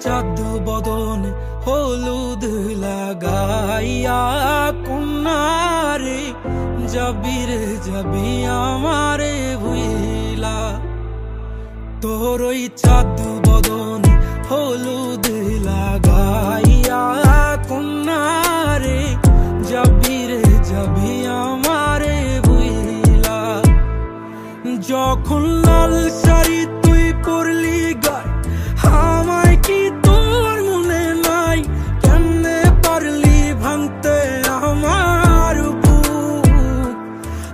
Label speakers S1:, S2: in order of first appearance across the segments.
S1: চাঁদ বদনে হলুদ লাগাইয়া কন্যারে যাবি রে যাবি আমারে ভুইলা। তোর ওই চাঁদ বদনে হলুদ লাগাইয়া কন্যারে যাবি রে যাবি আমারে ভুইলা। যখন লাল শাড়ি তুই পরলি গায় আমায় কি তোর মনে নাই? কেমনে পারলি ভাঙতে আমার বুক?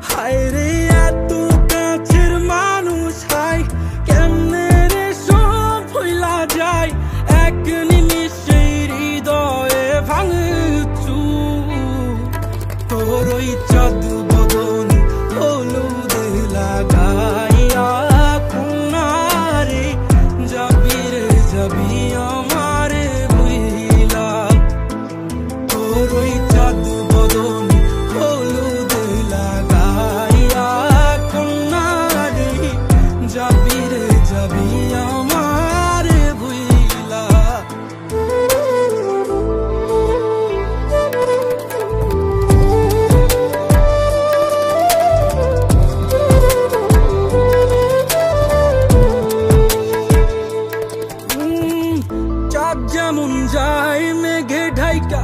S1: হায় রে এত কাছের মানুষ হাই কেমনে রে সব ভুইলা যায় এক নিমিষে হৃদয়ে ভাঙচু। তোর ওই চাঁদ বদনে হলুদ লাগাইয়া কন্যারে যাবি রে যাবি আমারে ভুইলা। তোর ওই চাঁদ বদনে হলুদ লাগাইয়া কন্যারে যাবি রে যাবি আমারে ভুইলা। চাঁদ যেমন যায় মেঘে ঢাইকা